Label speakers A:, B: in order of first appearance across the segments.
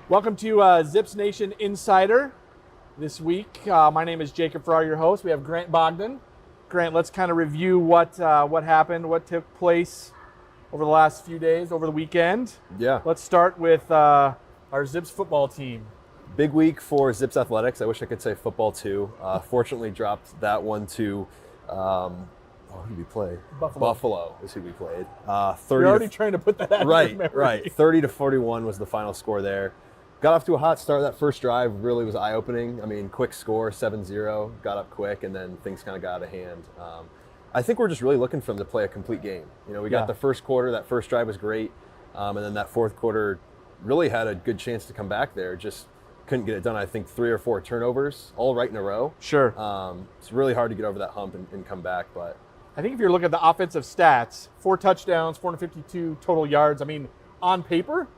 A: Welcome to Zips Nation Insider. This week, my name is Jacob Farrar, your host. We have Grant Bogdan. Grant, let's kind of review what happened, what took place over the last few days, over the weekend.
B: Yeah.
A: Let's start with our Zips football team.
B: Big week for Zips Athletics. I wish I could say football too. Fortunately, dropped that one to, who did we play? Buffalo is who we played. 30
A: You're already trying to put that out
B: right,
A: in your memory.
B: right. 30-41 was the final score there. Got off to a hot start. That first drive really was eye-opening. I mean, quick score, 7-0. Got up quick, and then things kind of got out of hand. I think we're just really looking for them to play a complete game. You know, we got the first quarter. That first drive was great. And then that fourth quarter really had a good chance to come back there. Just couldn't get it done. I think 3 or 4 turnovers, all right in a row.
A: Sure.
B: It's really hard to get over that hump and come back. But
A: I think if you're looking at the offensive stats, 4 touchdowns, 452 total yards. I mean, on paper,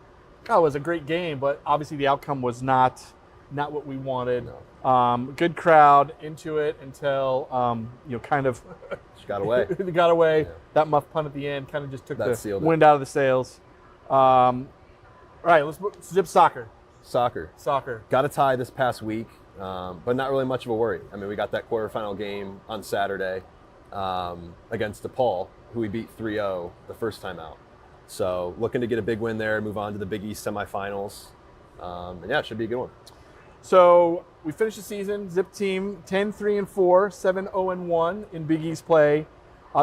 A: it was a great game, but obviously the outcome was not what we wanted.
B: No.
A: Good crowd into it until kind of
B: just got away.
A: It got away.
B: Yeah.
A: That muff punt at the end kind of just took
B: That
A: the wind out of the sails. All right, let's zip soccer.
B: Soccer. Got a tie this past week, but not really much of a worry. I mean, we got that quarterfinal game on Saturday against DePaul, who we beat 3-0 the first time out. So looking to get a big win there, move on to the Big East semifinals. And yeah, it should be a good one.
A: So we finished the season, Zip team 10-3-4, 7-0-1 in Big East play.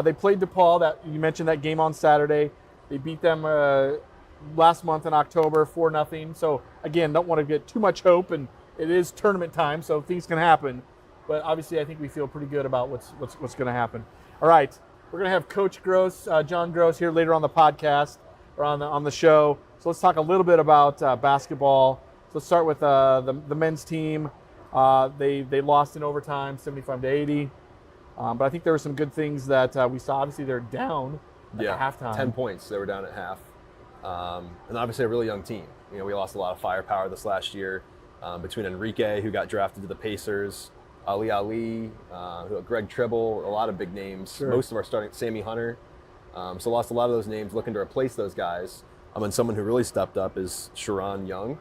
A: They played DePaul. That you mentioned that game on Saturday. They beat them last month in October, 4-0. So again, don't want to get too much hope, and it is tournament time, so things can happen. But obviously, I think we feel pretty good about what's going to happen. All right, we're going to have Coach Groce, John Groce, here later on the podcast or on the show. So let's talk a little bit about basketball. So let's start with the men's team. They lost in overtime, 75-80. But I think there were some good things that we saw. Obviously, they're down at halftime.
B: 10 points. They were down at half. And obviously a really young team. You know, we lost a lot of firepower this last year between Enrique, who got drafted to the Pacers, Ali, Greg Tribble, a lot of big names.
A: Sure.
B: Most of our starting, Sammy Hunter. So lost a lot of those names, looking to replace those guys. And someone who really stepped up is Sharon Young.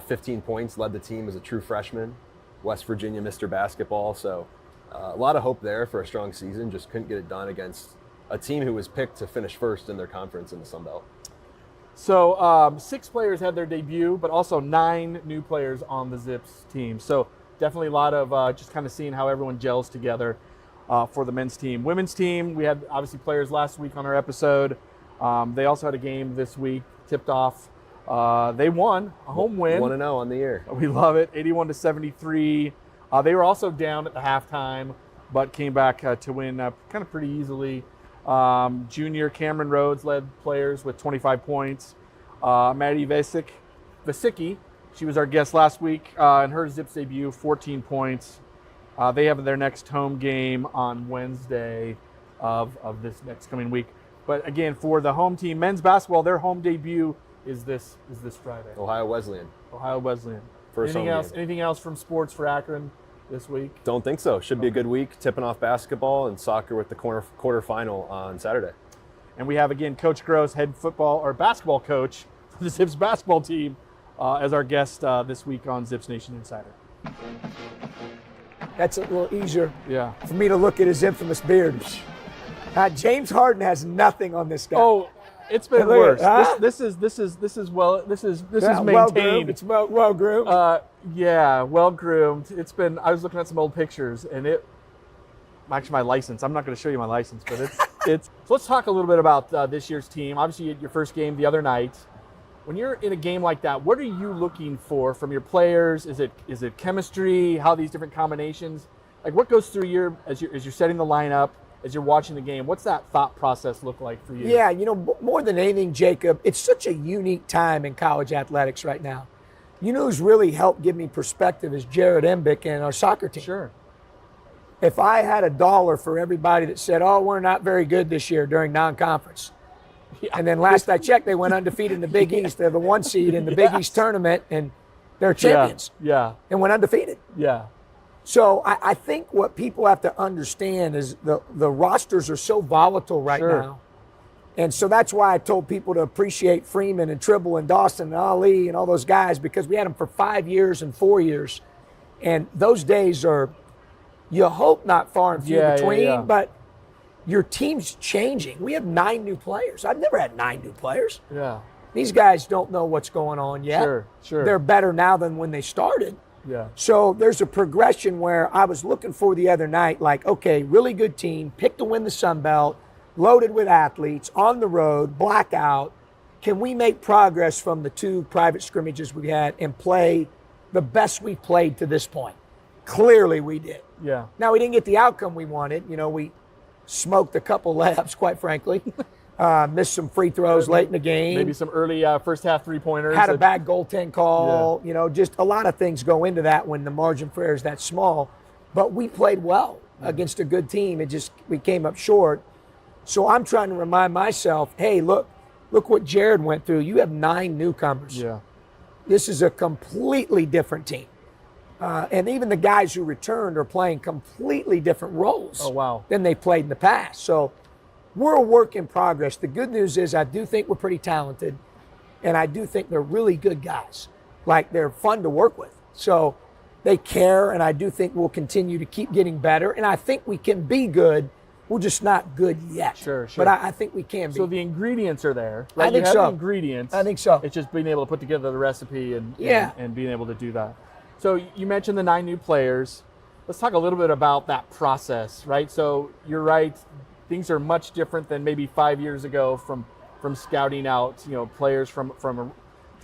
B: 15 points, led the team as a true freshman. West Virginia Mr. Basketball. So a lot of hope there for a strong season. Just couldn't get it done against a team who was picked to finish first in their conference in the Sun Belt.
A: So 6 players had their debut, but also 9 new players on the Zips team. So definitely a lot of just kind of seeing how everyone gels together for the men's team. Women's team, we had obviously players last week on our episode. They also had a game this week, tipped off. They won, a home win.
B: 1-0 on the year.
A: We love it, 81-73. They were also down at the halftime, but came back to win kind of pretty easily. Junior Cameron Rhodes led players with 25 points. Maddie Vasicki, she was our guest last week, in her Zips debut, 14 points. They have their next home game on Wednesday of this next coming week. But again, for the home team, men's basketball, their home debut is this Friday.
B: Ohio Wesleyan.
A: First anything else from sports for Akron this week?
B: Don't think so. Should be a good week. Tipping off basketball and soccer with the quarterfinal on Saturday.
A: And we have, again, Coach Groce, head football or basketball coach for the Zips basketball team, as our guest this week on Zips Nation Insider.
C: That's a little easier
A: for
C: me to look at his infamous beard. James Harden has nothing on this guy.
A: Oh, it's been worse. This is maintained.
C: Well groomed. It's well groomed.
A: Well groomed. It's been. I was looking at some old pictures, and actually my license. I'm not going to show you my license, but it's. So let's talk a little bit about this year's team. Obviously, you had your first game the other night. When you're in a game like that, what are you looking for from your players? Is it chemistry? How these different combinations? Like what goes through as you're setting the lineup? As you're watching the game, what's that thought process look like for you?
C: Yeah, more than anything, Jacob, it's such a unique time in college athletics right now. You know who's really helped give me perspective is Jared Embick and our soccer team.
A: Sure.
C: If I had $1 for everybody that said, oh, we're not very good this year during non-conference, and then last I checked, they went undefeated in the Big East. They're the 1 seed in the Big East tournament, and they're champions. And went undefeated.
A: Yeah.
C: So I think what people have to understand is the rosters are so volatile right now. And so that's why I told people to appreciate Freeman and Tribble and Dawson and Ali and all those guys, because we had them for 5 years and 4 years. And those days are, you hope, not far and few between, but your team's changing. We have 9 new players. I've never had 9 new players.
A: Yeah.
C: These guys don't know what's going on yet.
A: Sure.
C: They're better now than when they started.
A: Yeah.
C: So there's a progression where I was looking for the other night, like, okay, really good team, picked to win the Sun Belt, loaded with athletes, on the road, blackout. Can we make progress from the 2 private scrimmages we had and play the best we've played to this point? Clearly we did.
A: Yeah.
C: Now, we didn't get the outcome we wanted. You know, we smoked a couple layups, quite frankly. Missed some free throws late in the game.
A: Maybe some early first half 3-pointers.
C: Had a bad goaltend call. You know, just a lot of things go into that when the margin for error is that small. But we played well against a good team. We came up short. So I'm trying to remind myself, hey, look what Jared went through. You have 9 newcomers.
A: Yeah.
C: This is a completely different team. And even the guys who returned are playing completely different roles than they played in the past. So we're a work in progress. The good news is I do think we're pretty talented, and I do think they're really good guys. Like, they're fun to work with. So they care, and I do think we'll continue to keep getting better. And I think we can be good. We're just not good yet.
A: Sure.
C: But I think we can be.
A: So the ingredients are there, right?
C: I think
A: you have
C: so.
A: The ingredients.
C: I think so.
A: It's just being able to put together the recipe and being able to do that. So you mentioned the 9 new players. Let's talk a little bit about that process, right? So you're right. Things are much different than maybe 5 years ago from scouting out, you know, players from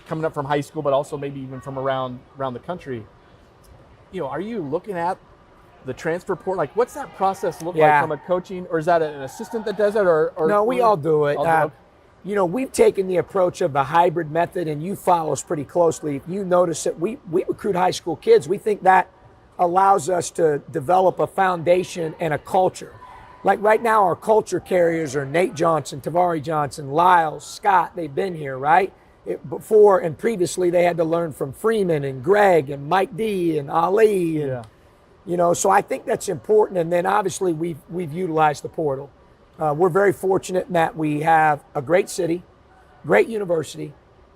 A: coming up from high school, but also maybe even from around the country. You know, are you looking at the transfer portal? Like, what's that process look like from a coaching, or is that an assistant that does it, or
C: no? We all do it.
A: All
C: you know, we've taken the approach of the hybrid method, and you follow us pretty closely. You notice that we recruit high school kids. We think that allows us to develop a foundation and a culture. Like right now, our culture carriers are Nate Johnson, Tavari Johnson, Lyles, Scott. They've been here, right? Before and previously, they had to learn from Freeman and Greg and Mike D and Ali. And, you know, so I think that's important. And then obviously we've utilized the portal. We're very fortunate in that we have a great city, great university,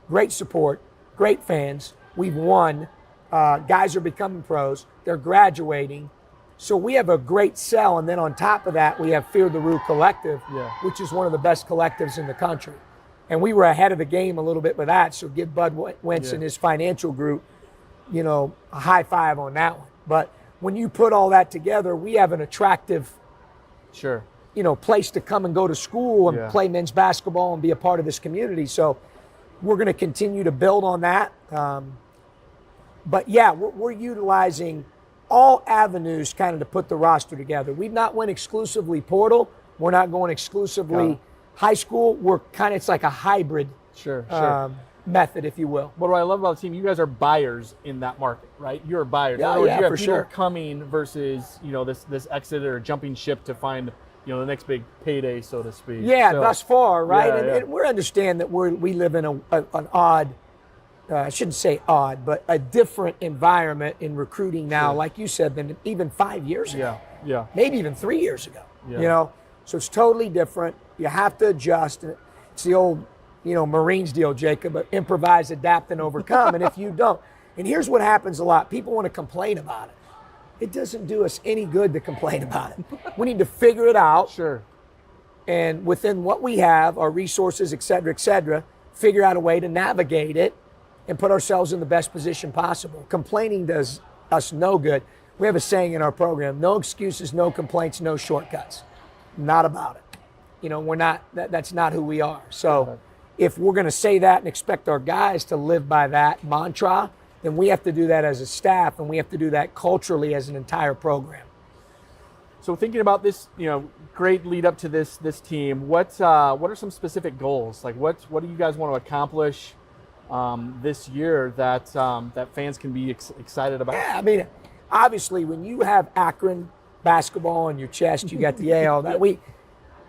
C: great support, great fans. We've won. Guys are becoming pros. They're graduating. So we have a great sell. And then on top of that, we have Fear the Rue Collective, which is one of the best collectives in the country. And we were ahead of the game a little bit with that. So give Bud Wentz and his financial group, you know, a high five on that one. But when you put all that together, we have an attractive, you know, place to come and go to school and play men's basketball and be a part of this community. So we're going to continue to build on that. But yeah, we're utilizing all avenues kind of to put the roster together. We've not went exclusively portal. We're not going exclusively high school. We're kind of, it's like a hybrid method, if you will.
A: What I love about the team, you guys are buyers in that market, right? You're buyers.
C: Yeah,
A: you have
C: for
A: people
C: sure.
A: coming versus, you know, this exit or jumping ship to find, you know, the next big payday, so to speak.
C: Yeah,
A: so,
C: thus far, right?
A: Yeah,
C: and we understand that we live in an odd, I shouldn't say odd, but a different environment in recruiting now, like you said, than even 5 years ago.
A: Yeah.
C: Maybe even 3 years ago. You know, so it's totally different. You have to adjust. It's the old, you know, Marines deal, Jacob, but improvise, adapt, and overcome. And if you don't, and here's what happens a lot: people want to complain about it. It doesn't do us any good to complain about it. We need to figure it out. And within what we have, our resources, et cetera, figure out a way to navigate it and put ourselves in the best position possible. Complaining does us no good. We have a saying in our program: no excuses, no complaints, no shortcuts. Not about it. You know, we're not, that's not who we are. So if we're going to say that and expect our guys to live by that mantra, then we have to do that as a staff, and we have to do that culturally as an entire program.
A: So thinking about this, you know, great lead up to this team, what are some specific goals? Like what do you guys want to accomplish this year that fans can be excited about?
C: Yeah, I mean, obviously when you have Akron basketball on your chest, you got the A, all that.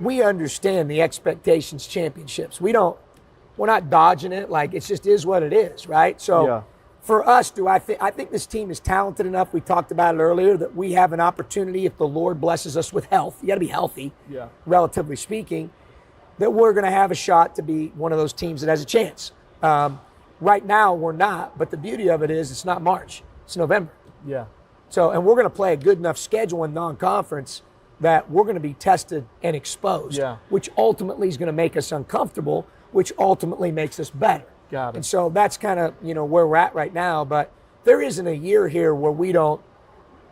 C: We understand the expectations championships. We're not dodging it. Like, it just is what it is, right? So for us, I think this team is talented enough. We talked about it earlier, that we have an opportunity, if the Lord blesses us with health. You got to be healthy, relatively speaking. that we're going to have a shot to be one of those teams that has a chance. Right now, we're not, but the beauty of it is it's not March, it's November.
A: Yeah.
C: So, and we're going to play a good enough schedule in non-conference that we're going to be tested and exposed, which ultimately is going to make us uncomfortable, which ultimately makes us better.
A: Got it.
C: And so that's kind of, where we're at right now. But there isn't a year here where we don't,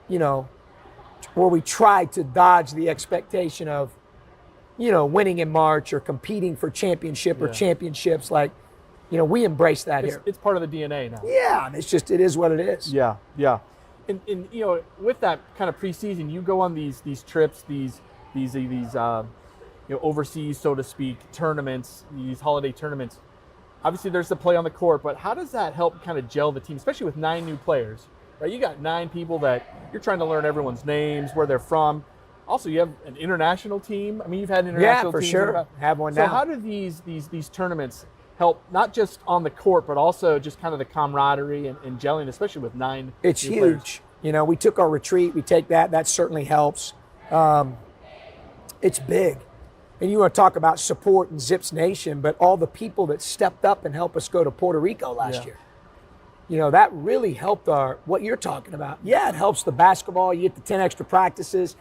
C: where we try to dodge the expectation of, winning in March or competing for championship or championships. Like, we embrace that here.
A: It's part of the DNA now.
C: Yeah, it's just, it is what it is.
A: Yeah, yeah. And with that kind of preseason, you go on these trips, these overseas, so to speak, tournaments, these holiday tournaments. Obviously, there's the play on the court, but how does that help kind of gel the team, especially with 9 new players? Right, you got 9 people that you're trying to learn everyone's names, where they're from. Also, you have an international team. I mean, you've had international teams.
C: Yeah, for sure. Have one now.
A: So how do these tournaments help, not just on the court, but also just kind of the camaraderie and gelling, especially with 9
C: It's
A: new
C: huge.
A: players?
C: We took our retreat. We take that. That certainly helps. It's big. And you want to talk about support in Zips Nation, but all the people that stepped up and helped us go to Puerto Rico last year. That really helped what you're talking about. Yeah, it helps the basketball. You get the 10 extra practices.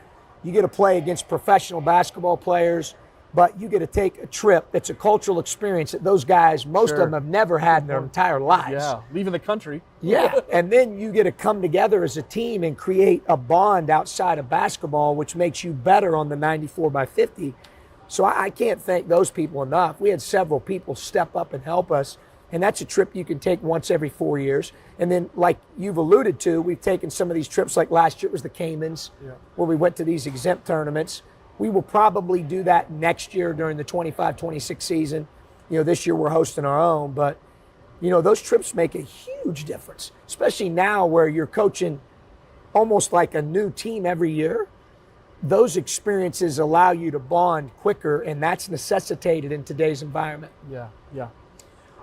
C: You get to play against professional basketball players, but you get to take a trip that's a cultural experience that those guys, most of them have never had in their entire lives.
A: Yeah, leaving the country.
C: Yeah, and then you get to come together as a team and create a bond outside of basketball, which makes you better on the 94x50. So I can't thank those people enough. We had several people step up and help us, and that's a trip you can take once every 4 years. And then, like you've alluded to, we've taken some of these trips, like last year it was the Caymans, where we went to these exempt tournaments. We will probably do that next year during the 25-26 season. This year we're hosting our own, but, those trips make a huge difference, especially now where you're coaching almost like a new team every year. Those experiences allow you to bond quicker, and that's necessitated in today's environment.
A: Yeah, yeah.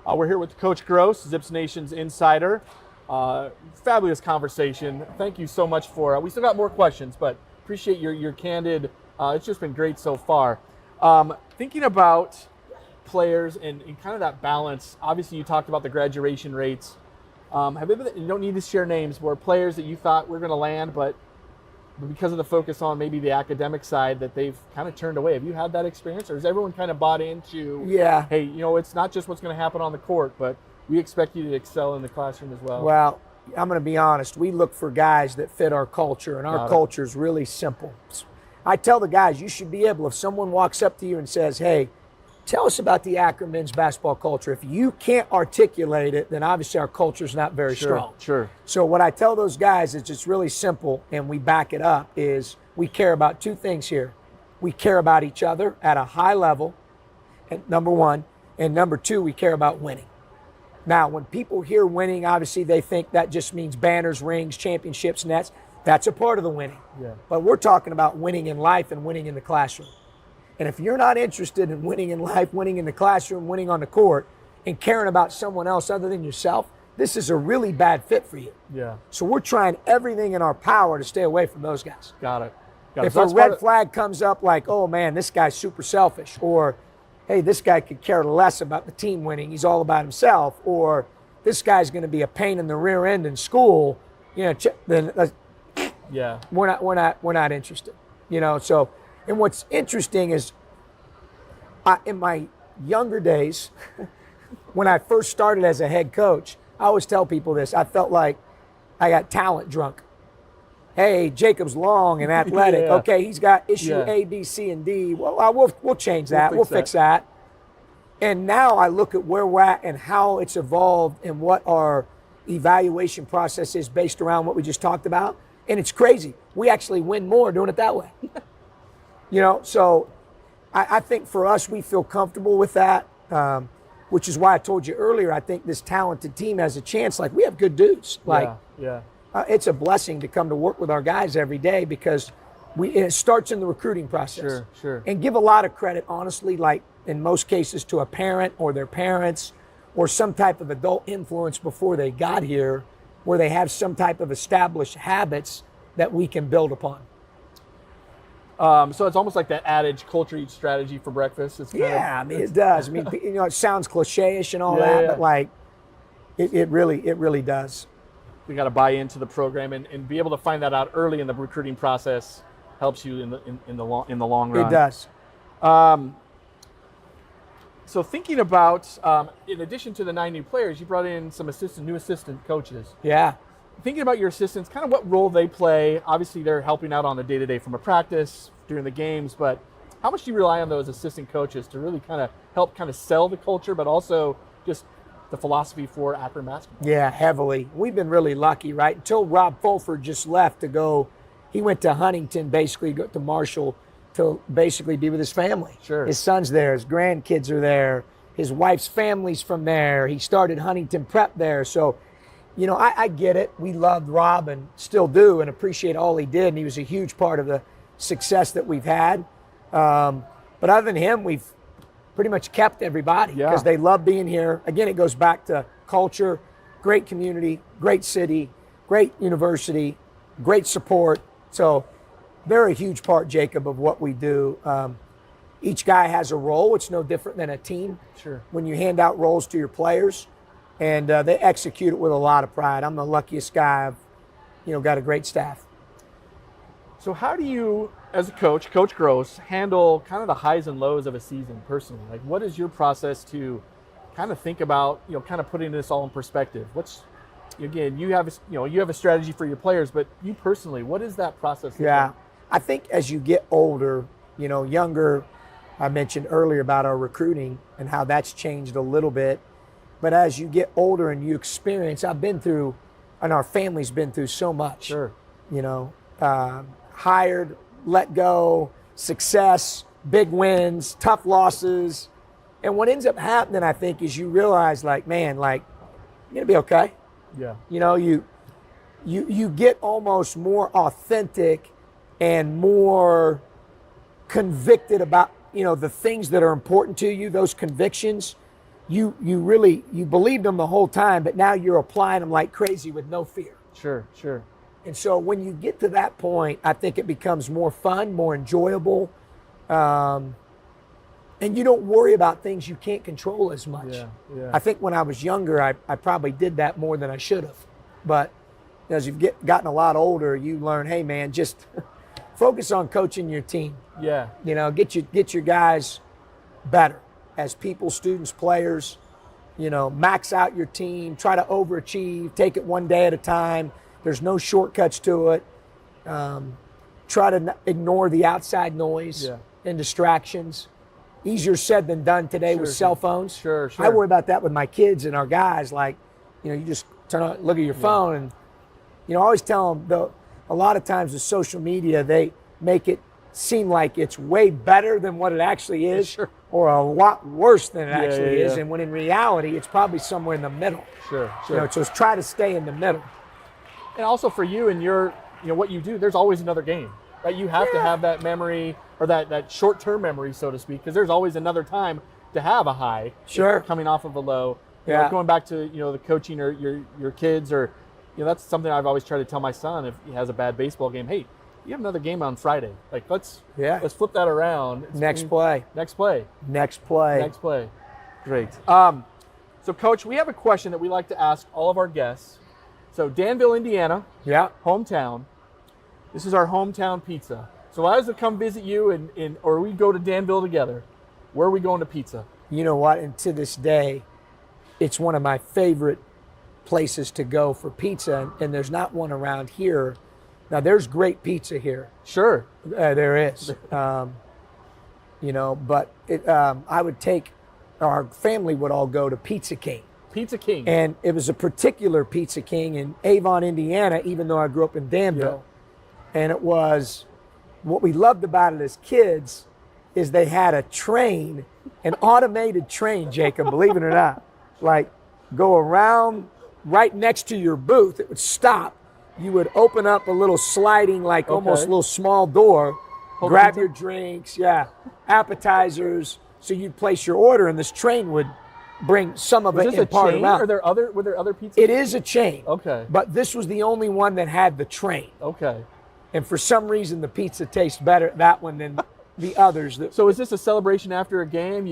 A: We're here with Coach Groce, Zips Nation's insider. Fabulous conversation. Thank you so much for. We still got more questions, but appreciate your candid. It's just been great so far. Thinking about players and kind of that balance. Obviously, you talked about the graduation rates. Have you ever, you don't need to share names, where players that you thought were going to land, but because of the focus on maybe the academic side, that they've kind of turned away? Have you had that experience, or has everyone kind of bought into, hey, it's not just what's going to happen on the court, but we expect you to excel in the classroom as well?
C: Well, I'm going to be honest. We look for guys that fit our culture, and our culture is really simple. I tell the guys, you should be able, if someone walks up to you and says, hey, tell us about the Akron men's basketball culture. If you can't articulate it, then obviously our culture is not very strong.
A: Sure.
C: So what I tell those guys is just really simple, and we back it up, is we care about 2 things here. We care about each other at a high level, and number 1. And number 2, we care about winning. Now, when people hear winning, obviously they think that just means banners, rings, championships, nets. That's a part of the winning. Yeah. But we're talking about winning in life and winning in the classroom. And if you're not interested in winning in life, winning in the classroom, winning on the court, and caring about someone else other than yourself, this is a really bad fit for you.
A: Yeah.
C: So we're trying everything in our power to stay away from those guys.
A: Got it.
C: If a red flag comes up like, oh man, this guy's super selfish, or hey, this guy could care less about the team winning, he's all about himself, or this guy's going to be a pain in the rear end in school, then we're not interested. So. And what's interesting is, in my younger days, when I first started as a head coach, I always tell people this. I felt like I got talent drunk. Hey, Jacob's long and athletic. Okay, he's got issue A, B, C, and D. Well, we'll change that. We'll fix that. And now I look at where we're at and how it's evolved and what our evaluation process is based around what we just talked about. And it's crazy. We actually win more doing it that way. So I think for us, we feel comfortable with that, which is why I told you earlier, I think this talented team has a chance. Like, we have good dudes. It's a blessing to come to work with our guys every day, because it starts in the recruiting process.
A: Sure.
C: And give a lot of credit, honestly, like in most cases, to a parent or their parents or some type of adult influence before they got here, where they have some type of established habits that we can build upon.
A: So it's almost like that adage, culture eats strategy for breakfast. It's kind
C: Yeah,
A: of,
C: I mean, it does. I mean, it sounds cliche-ish and all that, but like, it really does.
A: we got to buy into the program and be able to find that out early in the recruiting process helps you in the long run.
C: It does.
A: So thinking about, in addition to the 9 new players, you brought in some new assistant coaches.
C: Yeah.
A: Thinking about your assistants, kind of what role they play. Obviously, they're helping out on the day-to-day from a practice during the games, but how much do you rely on those assistant coaches to really kind of help kind of sell the culture, but also just the philosophy for Akron basketball?
C: Yeah, heavily. We've been really lucky, right? Until Rob Fulford just left to go, he went to Huntington, basically go to Marshall to basically be with his family.
A: Sure.
C: His son's there, his grandkids are there, his wife's family's from there. He started Huntington Prep there. So, you know, I get it. We loved Rob and still do and appreciate all he did. And he was a huge part of the success that we've had. But other than him, we've pretty much kept everybody because they love being here. Again, it goes back to culture, great community, great city, great university, great support. So they're a huge part, Jacob, of what we do. Each guy has a role. It's no different than a team.
A: Sure.
C: When you hand out roles to your players, and they execute it with a lot of pride. I'm the luckiest guy. I've, got a great staff.
A: So how do you, as a coach, Coach Groce, handle kind of the highs and lows of a season personally? Like, what is your process to kind of think about, kind of putting this all in perspective? Again, you have a strategy for your players, but you personally, what is that process?
C: Yeah, I think as you get older, younger, I mentioned earlier about our recruiting and how that's changed a little bit. But as you get older and you experience, I've been through, and our family's been through so much.
A: Sure.
C: Hired, let go, success, big wins, tough losses. And what ends up happening, I think, is you realize, you're going to be okay.
A: Yeah.
C: You get almost more authentic and more convicted about, the things that are important to you, those convictions. You believed them the whole time, but now you're applying them like crazy with no fear.
A: Sure.
C: And so when you get to that point, I think it becomes more fun, more enjoyable, and you don't worry about things you can't control as much.
A: Yeah.
C: I think when I was younger, I probably did that more than I should have. But as you've gotten a lot older, you learn, hey man, just focus on coaching your team.
A: Yeah.
C: Get your guys better as people, students, players. Max out your team, try to overachieve, take it one day at a time. There's no shortcuts to it. Try to ignore the outside noise and distractions. Easier said than done today with cell phones.
A: Sure.
C: I worry about that with my kids and our guys. You just turn on, look at your phone, and I always tell them, though, a lot of times with social media, they make it seem like it's way better than what it actually is, or a lot worse than it actually is. And when in reality, it's probably somewhere in the middle.
A: Sure.
C: So try to stay in the middle.
A: And also for you and your, what you do, there's always another game, right? You have to have that memory or that short-term memory, so to speak, because there's always another time to have a high.
C: Sure.
A: Coming off of a low. Going back to, the coaching or your kids, or, that's something I've always tried to tell my son if he has a bad baseball game. Hey, you have another game on Friday. Let's flip that around.
C: Next play.
A: Great. So, Coach, we have a question that we like to ask all of our guests. So, Danville, Indiana.
C: Yeah.
A: Hometown. This is our hometown pizza. So, I was to come visit you, or we go to Danville together. Where are we going to pizza?
C: You know what? And to this day, it's one of my favorite places to go for pizza, and there's not one around here. Now, there's great pizza here.
A: Sure.
C: There is. But I would take, our family would all go to Pizza King.
A: Pizza King.
C: And it was a particular Pizza King in Avon, Indiana, even though I grew up in Danville. Yeah. And it was, what we loved about it as kids is they had a train, an automated train, Jacob, believe it or not. Go around right next to your booth. It would stop. You would open up a little sliding, almost a little small door, grab your drinks, appetizers. So you'd place your order, and this train would bring some of it in part around.
A: Were there other pizzas?
C: It is a chain.
A: Okay.
C: But this was the only one that had the train.
A: Okay.
C: And for some reason, the pizza tastes better at that one than the others.
A: So is this a celebration after a game?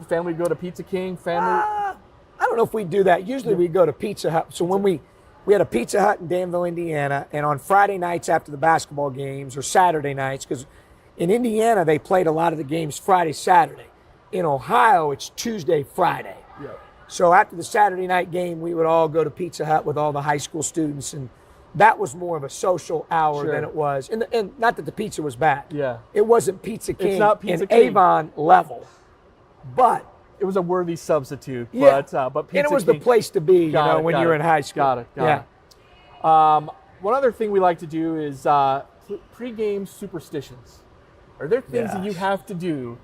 A: Family go to Pizza King, family?
C: I don't know if we do that. Usually we go to Pizza Hut. So when we had a Pizza Hut in Danville, Indiana, and on Friday nights after the basketball games or Saturday nights, because in Indiana they played a lot of the games Friday, Saturday. In Ohio, it's Tuesday, Friday.
A: Yeah.
C: So after the Saturday night game, we would all go to Pizza Hut with all the high school students, and that was more of a social hour than it was. And not that the pizza was bad.
A: Yeah.
C: It wasn't Pizza King
A: not Pizza
C: and
A: King.
C: Avon level, but
A: It was a worthy substitute,
C: yeah.
A: but Pizza
C: and it was
A: King,
C: the place to be,
A: Got it,
C: when
A: got
C: you're
A: it.
C: in high school.
A: Got it. One other thing we like to do is pre-game superstitions. Are there things that you have to do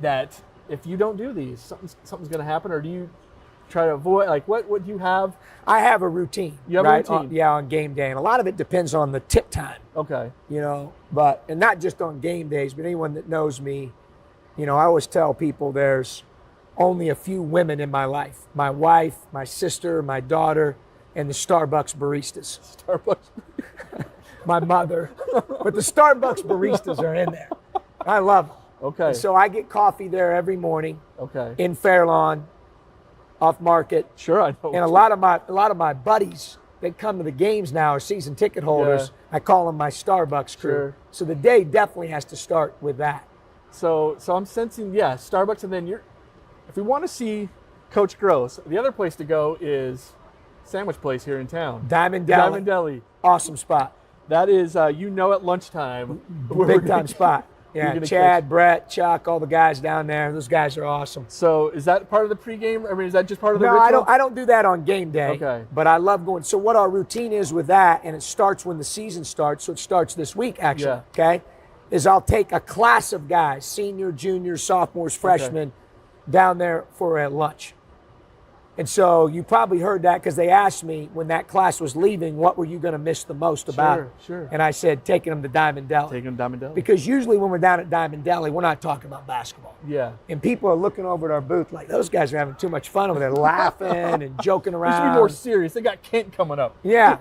A: that if you don't do these, something's going to happen, or do you try to avoid? Like, what would you have?
C: I have a routine.
A: You have
C: right?
A: a routine?
C: On game day, and a lot of it depends on the tip time.
A: Okay.
C: And not just on game days, but anyone that knows me, I always tell people there's only a few women in my life: my wife, my sister, my daughter, and the Starbucks baristas.
A: Starbucks.
C: My mother, but the Starbucks baristas are in there. I love them.
A: Okay.
C: And so I get coffee there every morning
A: Okay.
C: in Fairlawn, off market.
A: Sure, I know.
C: And a lot of my buddies that come to the games now are season ticket holders.
A: Yeah.
C: I call them my Starbucks crew.
A: Sure.
C: So the day definitely has to start with that.
A: So I'm sensing, Starbucks, and then if we want to see Coach Groce, the other place to go is sandwich place here in town.
C: Diamond Deli.
A: Diamond Deli.
C: Awesome spot.
A: That is, at lunchtime.
C: Big time spot. Yeah,
A: gonna
C: Chad, Brett, Chuck, all the guys down there. Those guys are awesome.
A: So is that part of the pregame? I mean, is that just part of the
C: No,
A: ritual?
C: I don't do that on game day.
A: Okay.
C: But I love going. So what our routine is with that, and it starts when the season starts, so it starts this week actually,
A: Yeah.
C: okay, is I'll take a class of guys, senior, juniors, sophomores, freshmen, down there for a lunch. And so you probably heard that because they asked me when that class was leaving, what were you going to miss the most about it?
A: Sure.
C: And I said, taking them to Diamond Deli.
A: Taking them to Diamond Deli.
C: Because usually when we're down at Diamond Deli, we're not talking about basketball.
A: Yeah.
C: And people are looking over at our booth like, those guys are having too much fun over there, laughing and joking
A: We
C: around.
A: should be more serious. They got Kent coming up.
C: Yeah.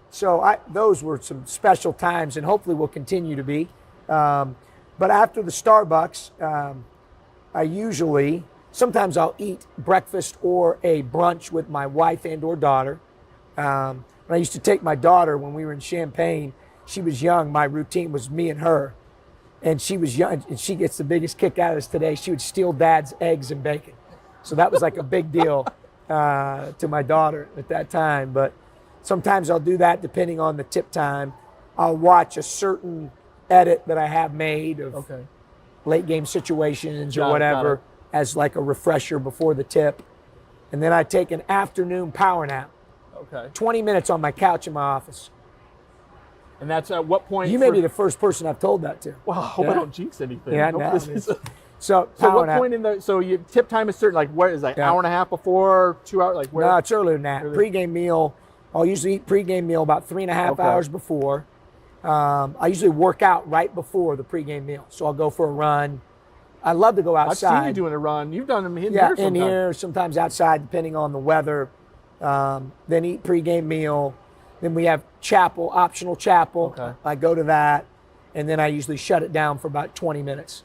C: So those were some special times, and hopefully will continue to be. But after the Starbucks, sometimes I'll eat breakfast or a brunch with my wife and or daughter. When I used to take my daughter when we were in Champaign, she was young. My routine was me and her. And she was young, and she gets the biggest kick out of this today. She would steal Dad's eggs and bacon. So that was like a big deal to my daughter at that time. But sometimes I'll do that depending on the tip time. I'll watch a certain edit that I have made of late game situations or whatever as like a refresher before the tip. And then I take an afternoon power nap.
A: Okay.
C: 20 minutes on my couch in my office.
A: And that's at what point?
C: You may be the first person I've told that to.
A: Well, I hope I don't jinx anything.
C: Yeah,
A: I hope
C: no,
A: this is
C: So
A: what point in so your tip time is certain? Like where is that? Hour and a half before, 2 hours? Like where?
C: No, it's earlier than that. Pre-game meal. I'll usually eat pre-game meal about 3.5 hours before. I usually work out right before the pre-game meal. So I'll go for a run. I love to go outside.
A: I've seen you doing a run. You've done them in here
C: Yeah,
A: sometimes.
C: in here, sometimes outside, depending on the weather. Then eat pre-game meal. Then we have chapel, optional chapel.
A: Okay.
C: I go to that, and then I usually shut it down for about 20 minutes.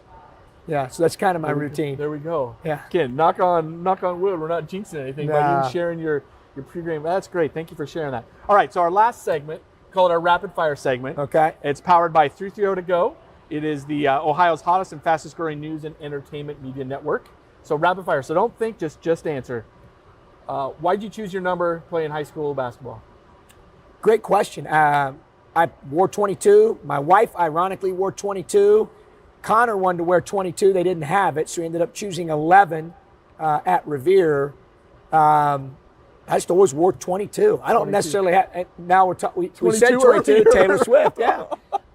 C: Yeah, so that's kind of my routine.
A: There we go.
C: Yeah.
A: Again, knock on wood. We're not jinxing anything by you sharing your pregame. That's great. Thank you for sharing that. All right, so our last segment, call it our rapid fire segment.
C: Okay.
A: It's powered by 330 to Go. It is the Ohio's hottest and fastest growing news and entertainment media network. So rapid fire. So don't think, just answer. Why'd you choose your number playing high school basketball?
C: Great question. I wore 22. My wife, ironically, wore 22. Connor wanted to wear 22. They didn't have it, so he ended up choosing 11 at Revere. I just always wore 22. I don't necessarily have. Now we said 22.
A: earlier.
C: Taylor Swift, yeah.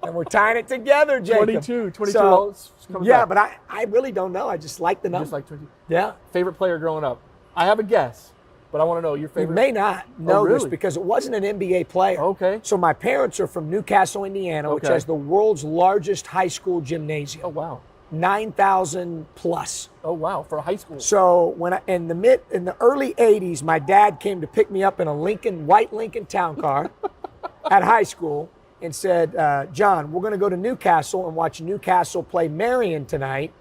C: And we're tying it together, Jacob.
A: 22.
C: So,
A: it's coming
C: yeah,
A: back.
C: but I really don't know. I just like the number.
A: Just like 22.
C: Yeah.
A: Favorite player growing up? I have a guess, but I want to know your
C: You
A: favorite.
C: may not know this
A: really?
C: because it wasn't an NBA player.
A: Okay.
C: So my parents are from Newcastle, Indiana, which
A: Okay.
C: has the world's largest high school gymnasium.
A: Oh, wow.
C: 9,000 plus.
A: Oh, wow. For high school.
C: So when in the early 80s, my dad came to pick me up in a white Lincoln town car at high school, and said, John, we're going to go to Newcastle and watch Newcastle play Marion tonight.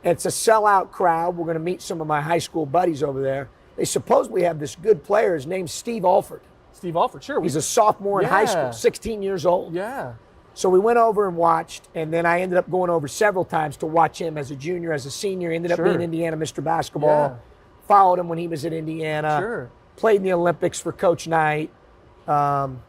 C: It's a sellout crowd. We're going to meet some of my high school buddies over there. They supposedly have this good player. His name's Steve Alford.
A: Steve Alford, sure.
C: He's a sophomore in high school,
A: Yeah.
C: 16 years old.
A: Yeah.
C: So we went over and watched, and then I ended up going over several times to watch him as a junior, as a senior. Ended up
A: Sure.
C: being Indiana Mr. Basketball.
A: Yeah.
C: Followed him when he was at Indiana.
A: Sure.
C: Played in the Olympics for Coach Knight.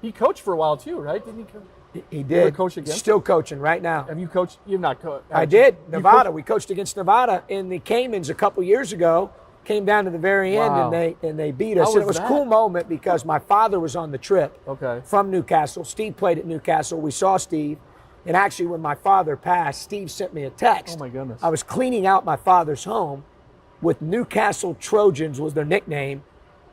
A: He coached for a while too, right? Didn't he?
C: He
A: ever
C: did.
A: coach against
C: Still coaching right now.
A: Have you coached? You've not coached.
C: I did. Nevada. We coached against Nevada in the Caymans a couple years ago. Came down to the very end,
A: Wow.
C: and they beat us.
A: How
C: And it
A: was
C: was a
A: that?
C: cool moment because my father was on the trip
A: Okay.
C: from Newcastle. Steve played at Newcastle. We saw Steve. And actually, when my father passed, Steve sent me a text.
A: Oh, my goodness.
C: I was cleaning out my father's home with Newcastle Trojans was their nickname,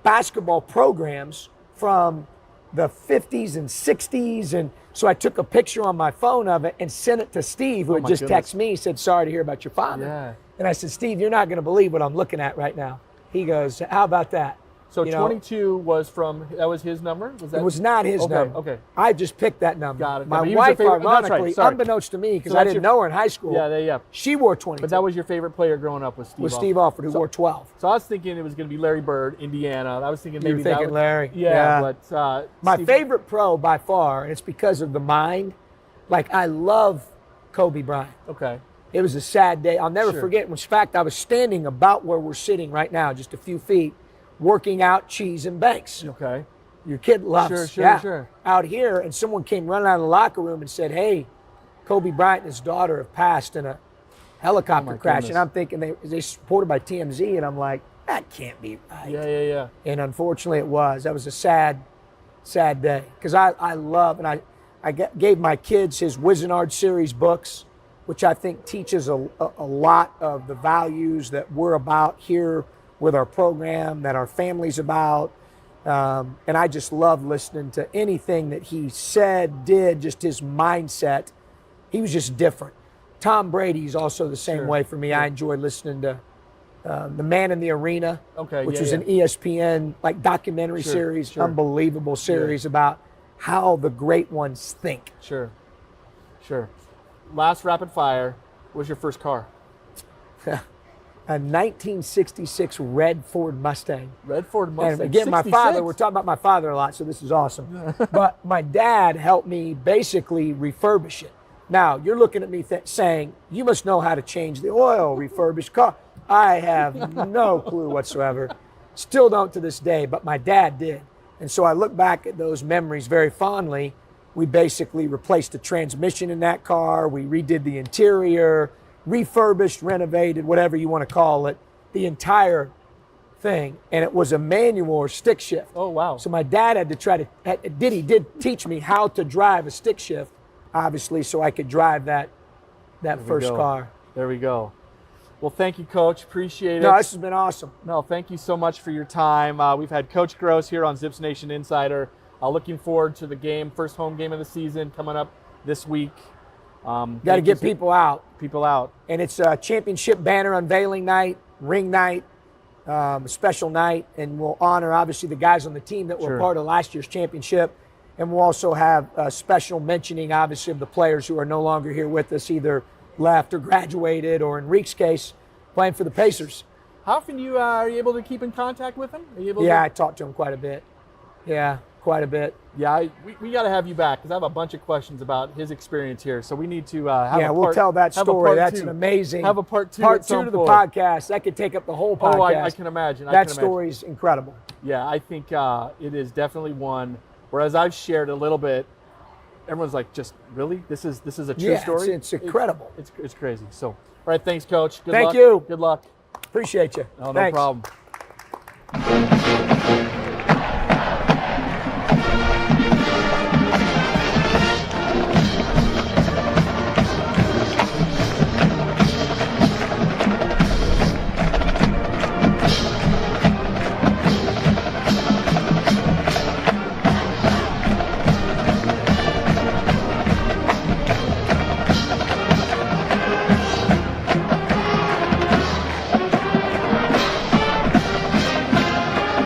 C: basketball programs from the 50s and 60s. And so I took a picture on my phone of it and sent it to Steve, who had
A: my
C: just
A: goodness.
C: texted me. He said, sorry to hear about your father.
A: Yeah.
C: And I said, Steve, you're not going to believe what I'm looking at right now. He goes, how about that?
A: So
C: You know,
A: 22 was from, that was his number? Was that?
C: It was not his
A: Okay,
C: number.
A: okay.
C: I just picked that number.
A: Got it.
C: My
A: But he was your
C: wife,
A: favorite- that's right,
C: ironically,
A: sorry.
C: unbeknownst to me, because
A: So
C: I
A: that's
C: didn't
A: your-
C: know her in high school,
A: Yeah.
C: she wore 22.
A: But that was your favorite player growing up with Steve
C: with
A: Alford.
C: Steve Alford, who wore 12.
A: So I was thinking it was going to be Larry Bird, Indiana. I was thinking
C: You were
A: maybe that
C: thinking
A: was,
C: Larry.
A: Yeah,
C: Yeah.
A: but
C: My
A: Steve-
C: favorite pro by far, and it's because of the mind, like I love Kobe Bryant.
A: Okay.
C: It was a sad day. I'll never
A: Sure.
C: forget. In fact, I was standing about where we're sitting right now, just a few feet, working out cheese and banks.
A: Okay.
C: Your kid loves.
A: Sure.
C: Out here, and someone came running out of the locker room and said, hey, Kobe Bryant and his daughter have passed in a helicopter crash.
A: goodness.
C: And I'm thinking they supported by TMZ, and I'm like, that can't be right.
A: Yeah.
C: And unfortunately it was. That was a sad day. Because I love, and I gave my kids his Wizenard series books, which I think teaches a lot of the values that we're about here with our program, that our family's about. And I just love listening to anything that he said, did, just his mindset. He was just different. Tom Brady's also the same
A: Sure.
C: way for me. I enjoy listening to The Man in the Arena,
A: Okay,
C: which
A: yeah,
C: was
A: yeah.
C: an ESPN like documentary
A: Sure,
C: series,
A: sure.
C: unbelievable series about how the great ones think.
A: Sure. Last rapid fire. What was your first car?
C: A 1966 red Ford Mustang.
A: Red Ford Mustang.
C: And again, my
A: 66?
C: father, we're talking about my father a lot, so this is awesome. But my dad helped me basically refurbish it. Now, you're looking at me saying, you must know how to change the oil, refurbish car. I have no clue whatsoever. Still don't to this day, but my dad did. And so I look back at those memories very fondly. We basically replaced the transmission in that car. We redid the interior, refurbished, renovated, whatever you want to call it, the entire thing. And it was a manual or stick shift.
A: Oh, wow.
C: So my dad had to try to, he did teach me how to drive a stick shift, obviously, so I could drive that first
A: go.
C: car.
A: There we go. Well, thank you, Coach. Appreciate it.
C: No, this has been awesome.
A: No, thank you so much for your time. We've had Coach Groce here on Zips Nation Insider. Looking forward to the game, first home game of the season coming up this week.
C: Got to get people out.
A: People out.
C: And it's a championship banner unveiling night, ring night, a special night, and we'll honor, obviously, the guys on the team that were
A: Sure.
C: part of last year's championship. And we'll also have a special mentioning, obviously, of the players who are no longer here with us, either left or graduated, or in Reek's case, playing for the Pacers.
A: How often are you able to keep in contact with him? Are you able
C: Yeah,
A: to?
C: I talked to him quite a bit. Yeah, quite a bit.
A: Yeah, we got to have you back because I have a bunch of questions about his experience here. So we need to have
C: Yeah,
A: a
C: we'll
A: part,
C: tell that
A: have a
C: story.
A: part
C: That's
A: two.
C: an amazing
A: Have a part two.
C: Part
A: at
C: two
A: some
C: to the
A: point.
C: podcast. That could take up the whole podcast.
A: Oh, I can imagine.
C: That story's incredible.
A: Yeah, I think it is definitely one. Whereas I've shared a little bit, everyone's like, "Just really? This is a true
C: Yeah,
A: story."
C: it's incredible.
A: It's crazy. So, all right, thanks, Coach. Good
C: Thank
A: luck.
C: you.
A: Good luck.
C: Appreciate you.
A: No
C: Thanks.
A: problem.